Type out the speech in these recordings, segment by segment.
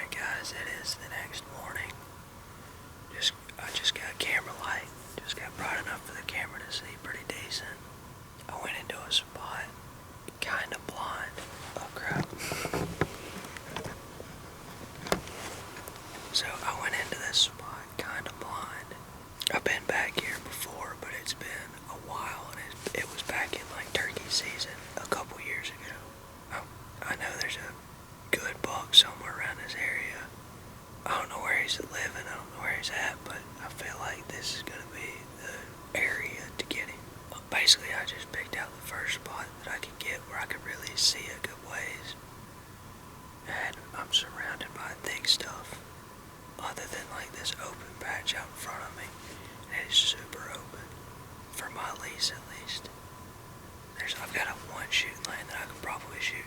Alright guys, it is the next morning. I just got a camera light. Just got bright enough for the camera to see pretty decent. I went into a spot, kinda blind. Oh crap. So I went into this spot kinda blind. I've been back here before, but it's been a while, and it was back in like turkey season a couple years ago. I know there's a good buck somewhere around this area. I don't know where he's living, I don't know where he's at, but I feel like this is gonna be the area to get him. Basically, I just picked out the first spot that I could get where I could really see a good ways. And I'm surrounded by thick stuff, other than like this open patch out in front of me. And it is super open, for my lease at least. I've got a one shooting lane that I could probably shoot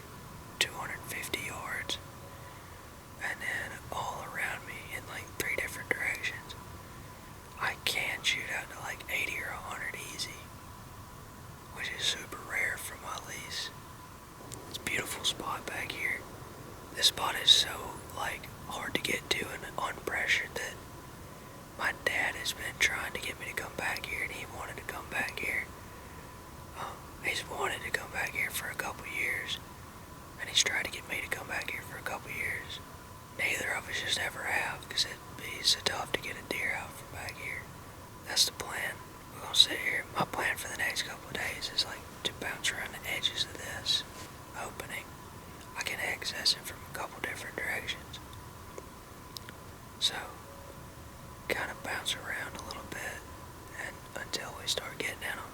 250 yards. And then all around me in like 3 different directions, I can shoot out to like 80 or 100 easy, which is super rare for my lease. It's a beautiful spot back here. This spot is so like hard to get to and unpressured that my dad has been trying to get me to come back here, and he wanted to come back here. He's wanted to come back here for a couple years, and he's tried to get me to come back here for a couple years. Neither of us just ever have, because it'd be so tough to get a deer out from back here. That's the plan. We're gonna sit here. My plan for the next couple of days is like to bounce around the edges of this opening. I can access it from a couple different directions. So, kind of bounce around a little bit and until we start getting in them.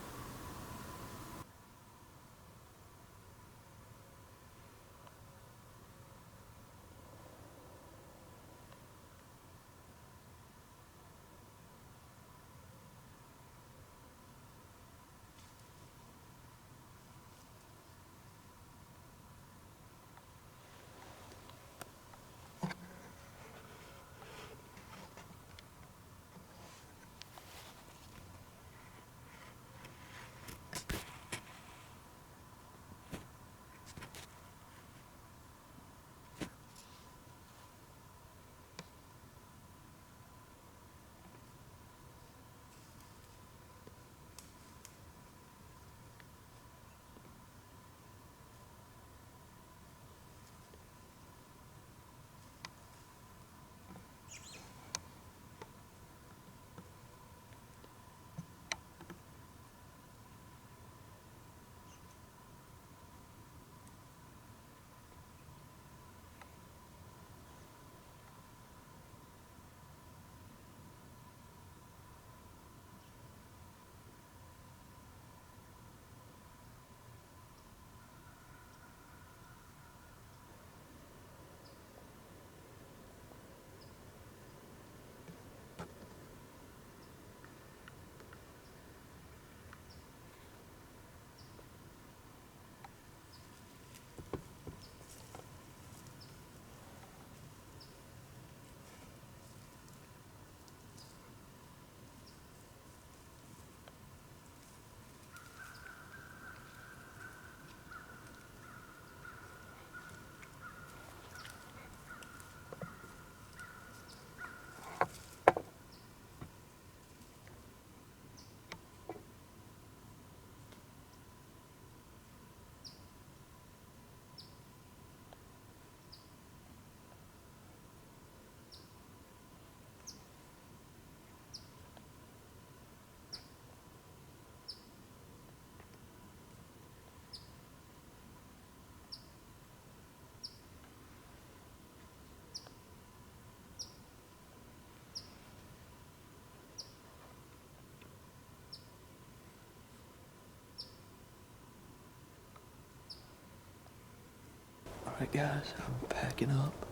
Alright guys, I'm packing up.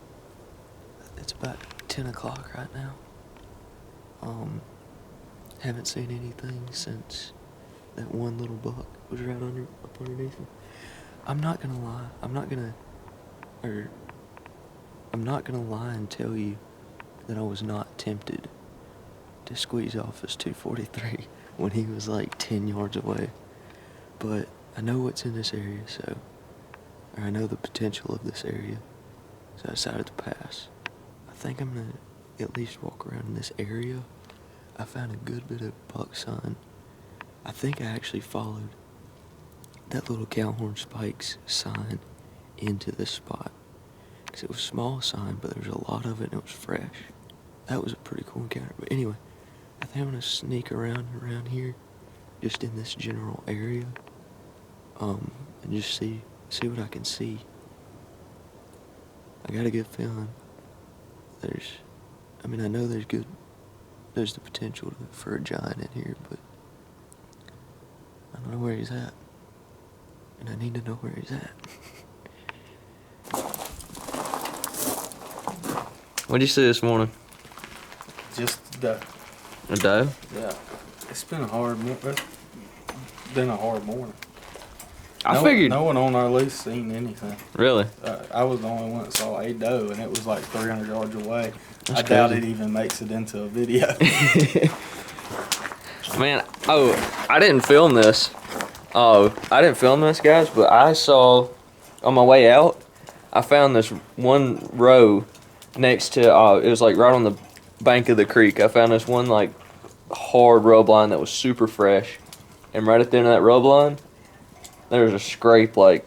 It's about 10 o'clock right now. Haven't seen anything since that one little buck was right up underneath me. I'm not gonna lie, I'm not gonna lie and tell you that I was not tempted to squeeze off his 243 when he was like 10 yards away. But I know what's in this area, or I know the potential of this area, so I decided to pass. think I'm gonna at least walk around in this area. I found a good bit of buck sign. I think I actually followed that little cowhorn spikes sign into this spot. Because it was a small sign, but there was a lot of it and it was fresh. That was a pretty cool encounter. But anyway, I think I'm gonna sneak around here, just in this general area, and just see what I can see. I got a good feeling I know there's the potential for a giant in here, but I don't know where he's at. And I need to know where he's at. What'd you see this morning? Just doe. A doe? Yeah. It's been a hard morning. I figured. No one on our list seen anything. Really? I was the only one that saw a doe, and it was like 300 yards away. That's I doubt crazy. it even makes it into a video. Man, I didn't film this. I didn't film this, guys, but I saw, on my way out, I found this one row next to, it was like right on the bank of the creek. I found this one like hard rub line that was super fresh. And right at the end of that rub line, there was a scrape like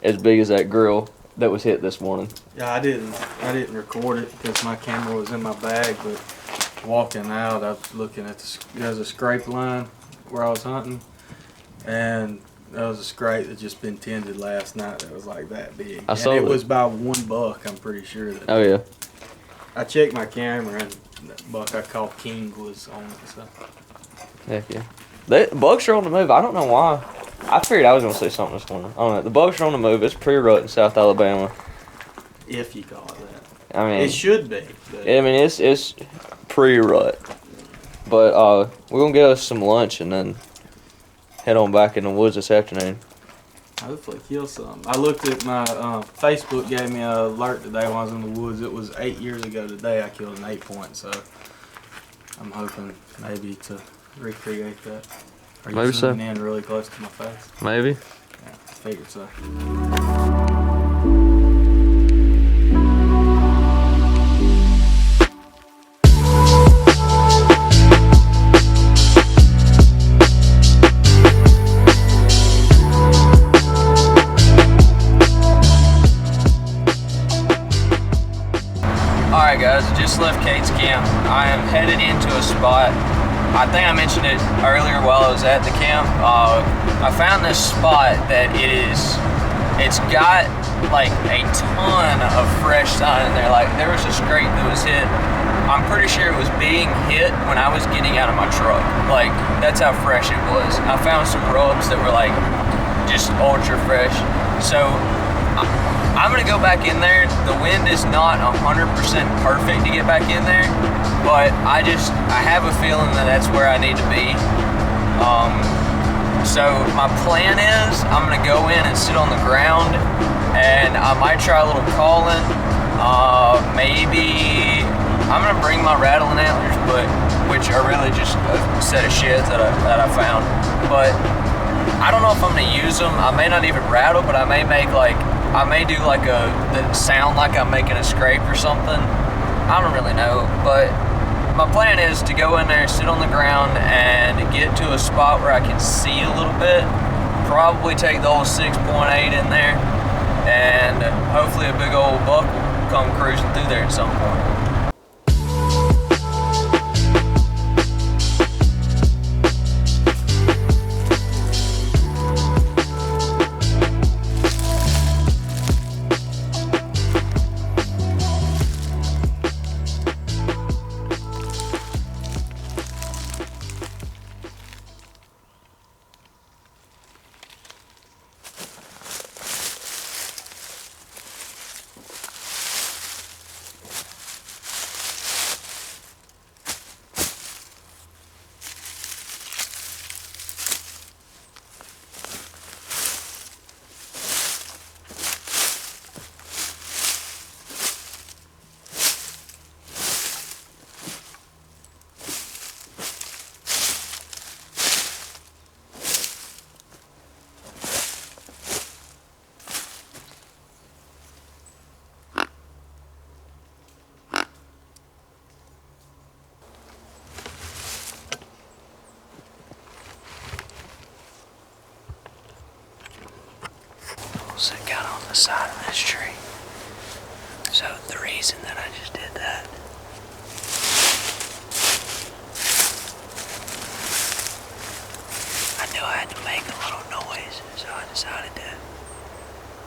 as big as that grill that was hit this morning. Yeah, I didn't record it because my camera was in my bag, but walking out, I was looking at there's a scrape line where I was hunting, and there was a scrape that just been tended last night that was like that big. I saw it was by one buck, I'm pretty sure. Oh yeah. I checked my camera and that buck I called King was on it, so. Heck yeah. The bucks are on the move. I don't know why. I figured I was going to say something this morning. I don't know. The bucks are on the move. It's Prerut in South Alabama. If you call it that. I mean, it should be. But I mean, it's pre-rut. But we're going to get us some lunch and then head on back in the woods this afternoon. Hopefully kill some. I looked at my Facebook gave me an alert today when I was in the woods. It was 8 years ago today I killed an 8-point, so I'm hoping maybe to recreate that. Are you Maybe so. zooming in really close to my face? Maybe. Yeah, I figured so. Alright guys, just left Kate's camp. I am headed into a spot. I think I mentioned it earlier while I was at the camp. I found this spot that it's got like a ton of fresh sign in there. Like there was a scrape that was hit. I'm pretty sure it was being hit when I was getting out of my truck. Like that's how fresh it was. I found some rubs that were like just ultra fresh. So I'm gonna go back in there. The wind is not 100% perfect to get back in there, but I have a feeling that that's where I need to be. So my plan is I'm gonna go in and sit on the ground, and I might try a little calling. Maybe I'm gonna bring my rattling antlers, which are really just a set of sheds that I found. But I don't know if I'm gonna use them. I may not even rattle, but I may do like that sound like I'm making a scrape or something. I don't really know, but my plan is to go in there, sit on the ground, and get to a spot where I can see a little bit. Probably take the old 6.8 in there, and hopefully a big old buck will come cruising through there at some point. nails that got on the side of this tree. So the reason that I just did that, I knew I had to make a little noise, so I decided to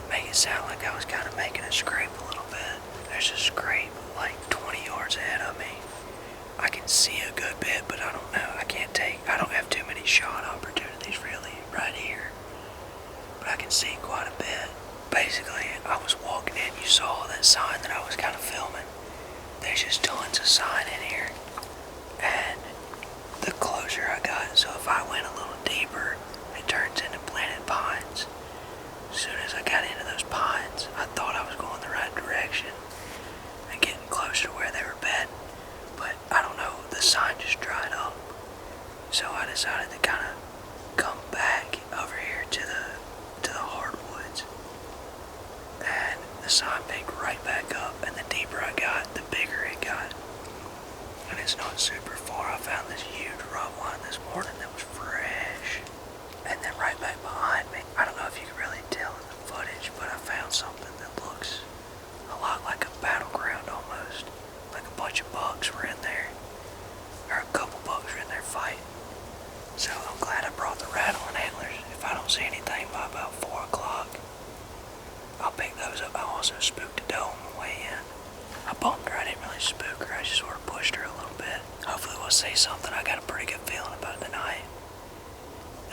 make it sound like I was kind of making a scrape a little bit. There's a scrape like 20 yards ahead of me. I can see a good bit, but I don't know. I don't have too many shot opportunities really right here. But I can see quite a bit. Basically, I was walking in, you saw that sign that I was kind of filming. There's just tons of sign in here. And the closer I got, so if I went a little deeper, it turns into planted pines. As soon as I got into those pines, I thought I was going the right direction and getting closer to where they were bedding. But I don't know, the sign just dried up. So I decided to kind of come back over here to the hardwoods. And the sign picked right back up, and the deeper I got, the bigger it got. And it's not super far. I found this huge rub line this morning that was fresh. And then right back behind me, I don't know if you can really tell in the footage, but I found something that looks a lot like a battleground almost. Like a bunch of bucks were in there. Or a couple bucks were in there fighting. So I'm glad I brought the rattling antlers. If I don't see anything by about 4 o'clock, I'll pick those up. I also spooked a doe on the way in. I bumped her. I didn't really spook her. I just sort of pushed her a little bit. Hopefully we'll see something. I got a pretty good feeling about it tonight.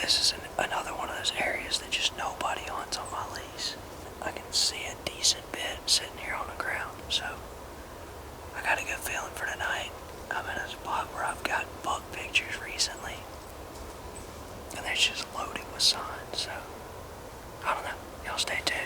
This is another one of those areas that just nobody hunts on my lease. I can see a decent bit sitting here on the ground, so I got a good feeling for tonight. I'm in a spot where I've got buck pictures recently, and they're just loading with signs, so I don't know. Y'all stay tuned.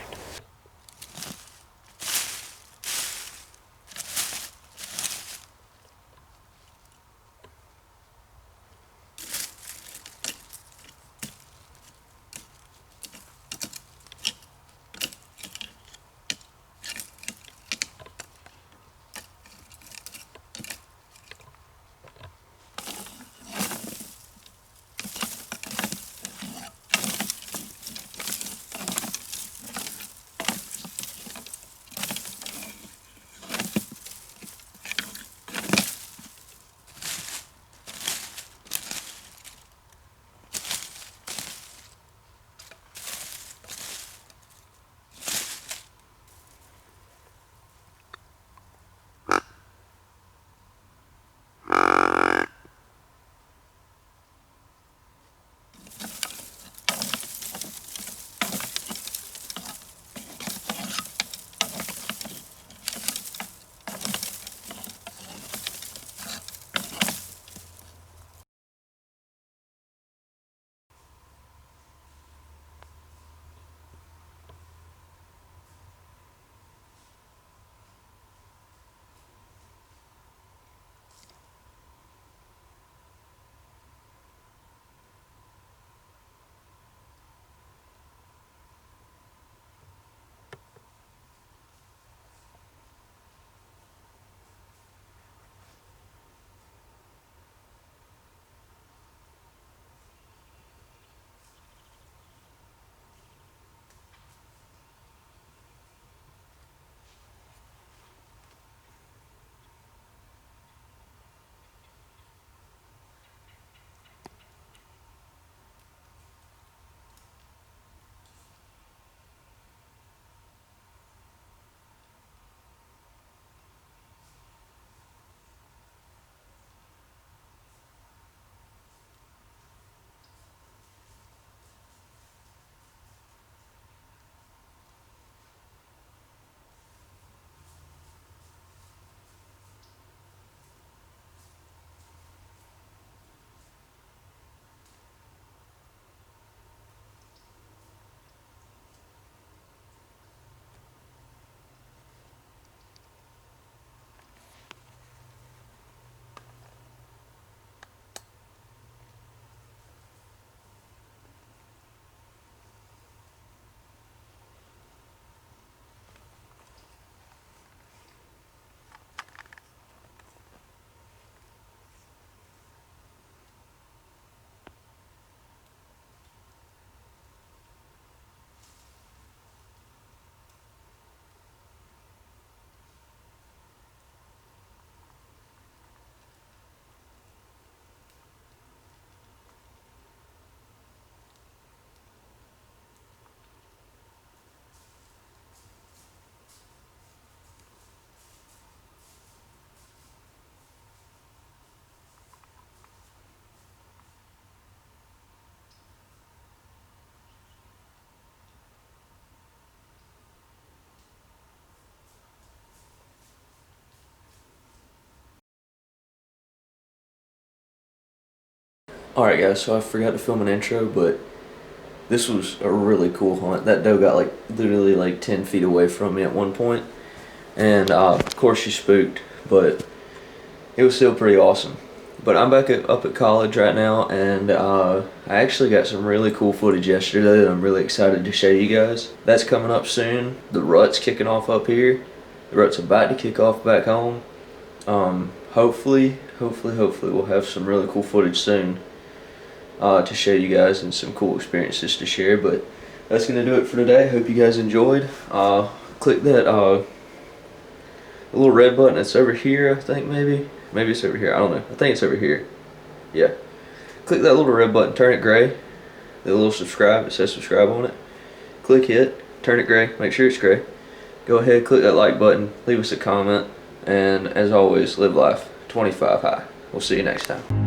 Alright guys, so I forgot to film an intro, but this was a really cool hunt. That doe got like literally like 10 feet away from me at one point. And of course she spooked, but it was still pretty awesome. But I'm back up at college right now, and I actually got some really cool footage yesterday that I'm really excited to show you guys. That's coming up soon. The rut's kicking off up here. The rut's about to kick off back home. Hopefully we'll have some really cool footage soon to show you guys, and some cool experiences to share. But that's gonna do it for today. Hope you guys enjoyed. Click that little red button that's over here. I think maybe it's over here. I don't know. I think it's over here. Yeah. Click that little red button. Turn it gray. The little subscribe. It says subscribe on it. Click it. Turn it gray. Make sure it's gray. Go ahead. Click that like button. Leave us a comment. And as always, live life 25 high. We'll see you next time.